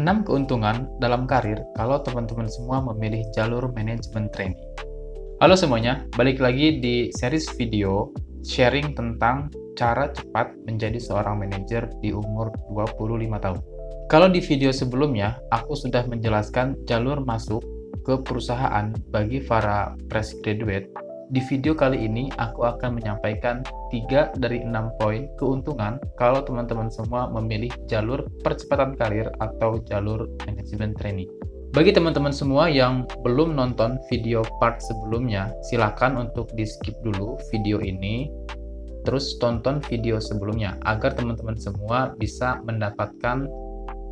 6 keuntungan dalam karir kalau teman-teman semua memilih jalur manajemen training. Halo semuanya, balik lagi di series video sharing tentang cara cepat menjadi seorang manajer di umur 25 tahun. Kalau di video sebelumnya, aku sudah menjelaskan jalur masuk ke perusahaan bagi para fresh graduate. Di video kali ini, aku akan menyampaikan 3 dari 6 poin keuntungan kalau teman-teman semua memilih jalur percepatan karir atau jalur manajemen training. Bagi teman-teman semua yang belum nonton video part sebelumnya, silakan untuk di-skip dulu video ini, terus tonton video sebelumnya agar teman-teman semua bisa mendapatkan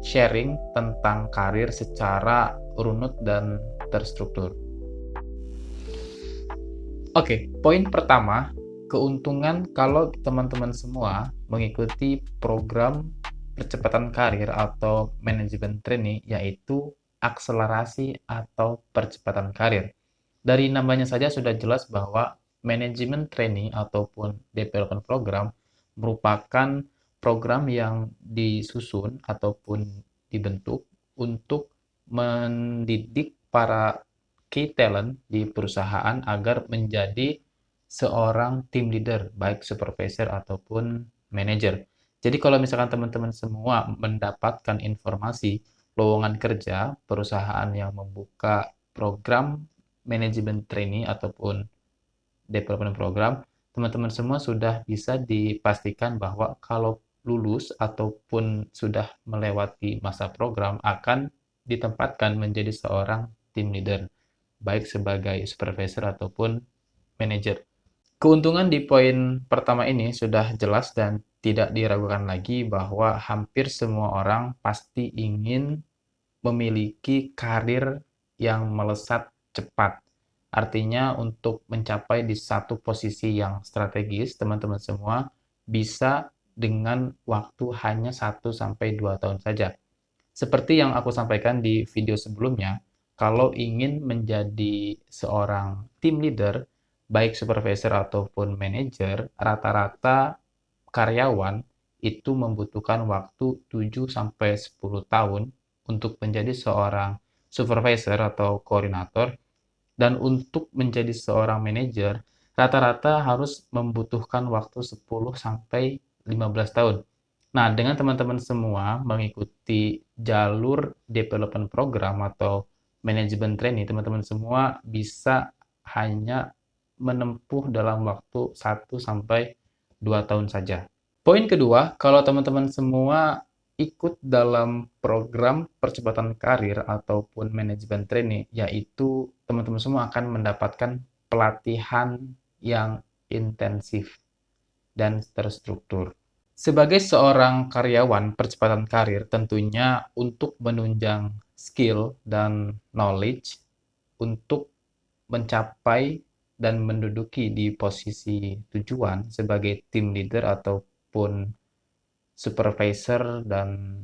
sharing tentang karir secara runut dan terstruktur. Oke, poin pertama, keuntungan kalau teman-teman semua mengikuti program percepatan karir atau manajemen training, yaitu akselerasi atau percepatan karir. Dari namanya saja sudah jelas bahwa manajemen training ataupun development program merupakan program yang disusun ataupun dibentuk untuk mendidik para key talent di perusahaan agar menjadi seorang team leader, baik supervisor ataupun manager. Jadi kalau misalkan teman-teman semua mendapatkan informasi lowongan kerja perusahaan yang membuka program manajemen training ataupun development program, teman-teman semua sudah bisa dipastikan bahwa kalau lulus ataupun sudah melewati masa program akan ditempatkan menjadi seorang team leader, baik sebagai supervisor ataupun manager. Keuntungan di poin pertama ini sudah jelas dan tidak diragukan lagi bahwa hampir semua orang pasti ingin memiliki karir yang melesat cepat. Artinya untuk mencapai di satu posisi yang strategis, teman-teman semua bisa dengan waktu hanya 1 sampai 2 tahun saja. Seperti yang aku sampaikan di video sebelumnya, kalau ingin menjadi seorang team leader, baik supervisor ataupun manager, rata-rata karyawan itu membutuhkan waktu 7 sampai 10 tahun untuk menjadi seorang supervisor atau koordinator, dan untuk menjadi seorang manajer rata-rata harus membutuhkan waktu 10 sampai 15 tahun. Nah, dengan teman-teman semua mengikuti jalur development program atau manajemen training, teman-teman semua bisa hanya menempuh dalam waktu 1 sampai 2 tahun saja. Poin kedua, kalau teman-teman semua ikut dalam program percepatan karir ataupun manajemen training, yaitu teman-teman semua akan mendapatkan pelatihan yang intensif dan terstruktur. Sebagai seorang karyawan percepatan karir, tentunya untuk menunjang skill dan knowledge untuk mencapai dan menduduki di posisi tujuan sebagai team leader ataupun supervisor dan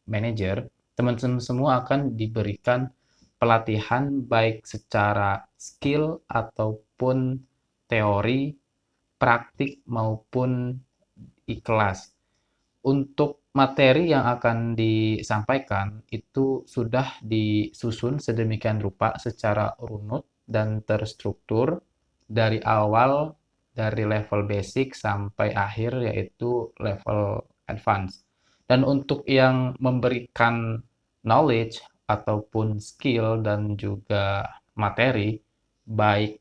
manager, teman-teman semua akan diberikan pelatihan baik secara skill ataupun teori, praktik maupun ikhlas. Untuk materi yang akan disampaikan itu sudah disusun sedemikian rupa secara runut dan terstruktur dari awal, dari level basic sampai akhir yaitu level advance. Dan untuk yang memberikan knowledge ataupun skill dan juga materi, baik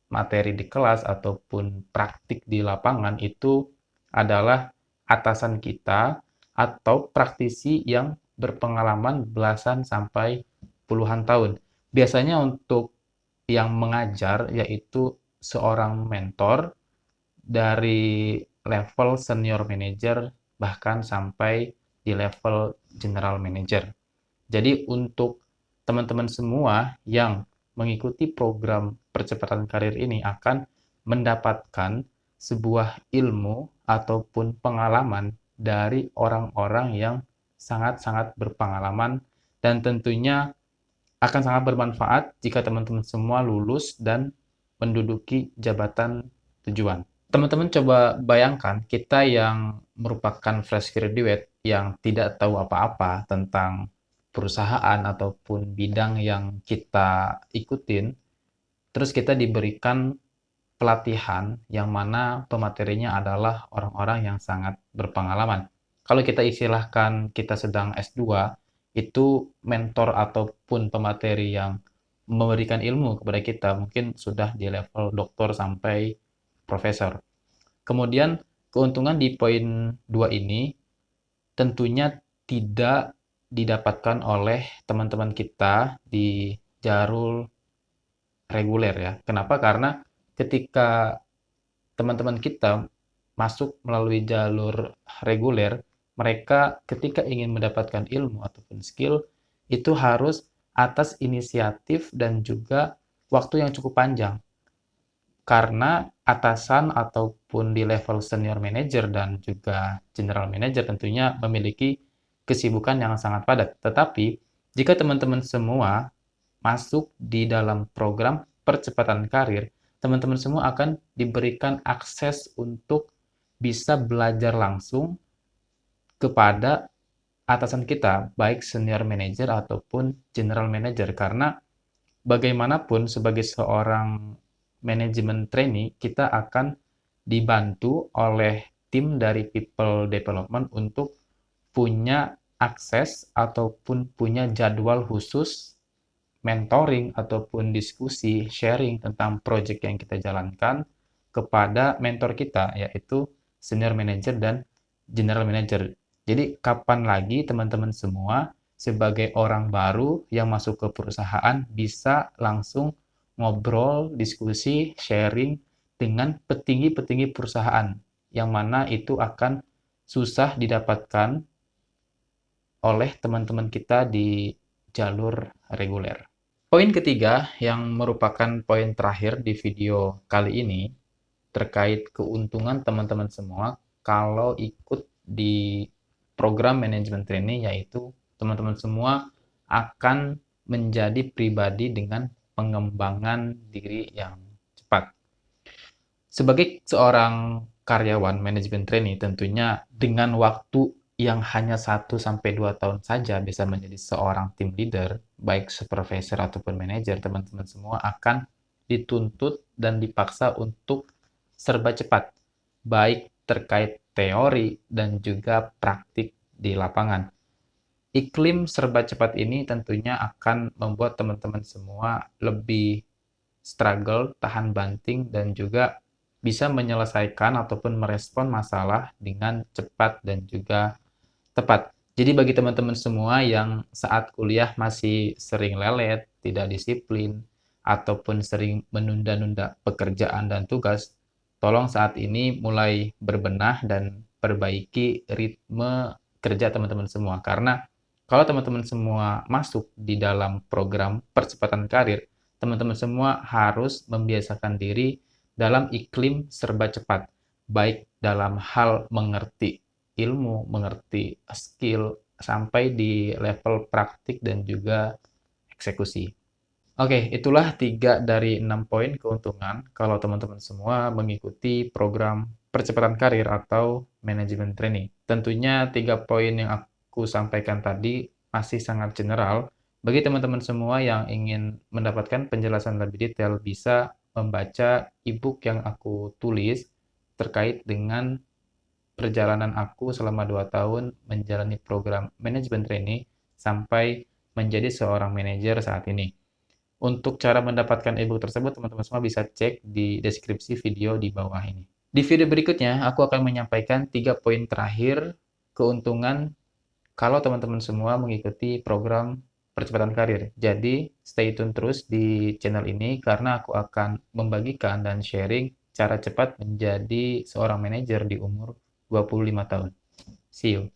materi di kelas ataupun praktik di lapangan, itu adalah atasan kita atau praktisi yang berpengalaman belasan sampai puluhan tahun. Biasanya untuk yang mengajar yaitu seorang mentor dari level senior manager bahkan sampai di level general manager. Jadi untuk teman-teman semua yang mengikuti program percepatan karir ini akan mendapatkan sebuah ilmu ataupun pengalaman dari orang-orang yang sangat-sangat berpengalaman, dan tentunya akan sangat bermanfaat jika teman-teman semua lulus dan menduduki jabatan tujuan. Teman-teman coba bayangkan kita yang merupakan fresh graduate yang tidak tahu apa-apa tentang perusahaan ataupun bidang yang kita ikutin, terus kita diberikan pelatihan yang mana pematerinya adalah orang-orang yang sangat berpengalaman. Kalau kita istilahkan kita sedang S2, itu mentor ataupun pemateri yang memberikan ilmu kepada kita mungkin sudah di level doktor sampai profesor. Kemudian keuntungan di poin 2 ini tentunya tidak didapatkan oleh teman-teman kita di jalur reguler ya. Kenapa? Karena ketika teman-teman kita masuk melalui jalur reguler, mereka ketika ingin mendapatkan ilmu ataupun skill itu harus atas inisiatif dan juga waktu yang cukup panjang. Karena atasan ataupun di level senior manager dan juga general manager tentunya memiliki kesibukan yang sangat padat. Tetapi jika teman-teman semua masuk di dalam program percepatan karir, teman-teman semua akan diberikan akses untuk bisa belajar langsung kepada atasan kita, baik senior manager ataupun general manager. Karena bagaimanapun sebagai seorang manajemen trainee, kita akan dibantu oleh tim dari people development untuk punya akses ataupun punya jadwal khusus mentoring ataupun diskusi sharing tentang project yang kita jalankan kepada mentor kita, yaitu senior manager dan general manager. Jadi kapan lagi teman-teman semua sebagai orang baru yang masuk ke perusahaan bisa langsung ngobrol, diskusi, sharing dengan petinggi-petinggi perusahaan yang mana itu akan susah didapatkan oleh teman-teman kita di jalur reguler. Poin ketiga yang merupakan poin terakhir di video kali ini terkait keuntungan teman-teman semua kalau ikut di program manajemen training, yaitu teman-teman semua akan menjadi pribadi dengan pengembangan diri yang cepat. Sebagai seorang karyawan manajemen trainee, tentunya dengan waktu yang hanya 1 sampai 2 tahun saja bisa menjadi seorang team leader, baik supervisor ataupun manajer, teman-teman semua akan dituntut dan dipaksa untuk serba cepat, baik terkait teori dan juga praktik di lapangan. Iklim serba cepat ini tentunya akan membuat teman-teman semua lebih struggle, tahan banting, dan juga bisa menyelesaikan ataupun merespon masalah dengan cepat dan juga tepat. Jadi bagi teman-teman semua yang saat kuliah masih sering lelet, tidak disiplin, ataupun sering menunda-nunda pekerjaan dan tugas, tolong saat ini mulai berbenah dan perbaiki ritme kerja teman-teman semua. Karena kalau teman-teman semua masuk di dalam program percepatan karir, teman-teman semua harus membiasakan diri dalam iklim serba cepat, baik dalam hal mengerti ilmu, mengerti skill, sampai di level praktik dan juga eksekusi. Oke, itulah 3 dari 6 poin keuntungan kalau teman-teman semua mengikuti program percepatan karir atau manajemen training. Tentunya 3 poin yang aku sampaikan tadi masih sangat general. Bagi teman-teman semua yang ingin mendapatkan penjelasan lebih detail, bisa membaca e-book yang aku tulis terkait dengan perjalanan aku selama 2 tahun menjalani program manajemen training sampai menjadi seorang manajer saat ini. Untuk cara mendapatkan e-book tersebut, teman-teman semua bisa cek di deskripsi video di bawah ini. Di video berikutnya, aku akan menyampaikan 3 poin terakhir keuntungan kalau teman-teman semua mengikuti program percepatan karir. Jadi, stay tune terus di channel ini karena aku akan membagikan dan sharing cara cepat menjadi seorang manajer di umur 25 tahun. See you.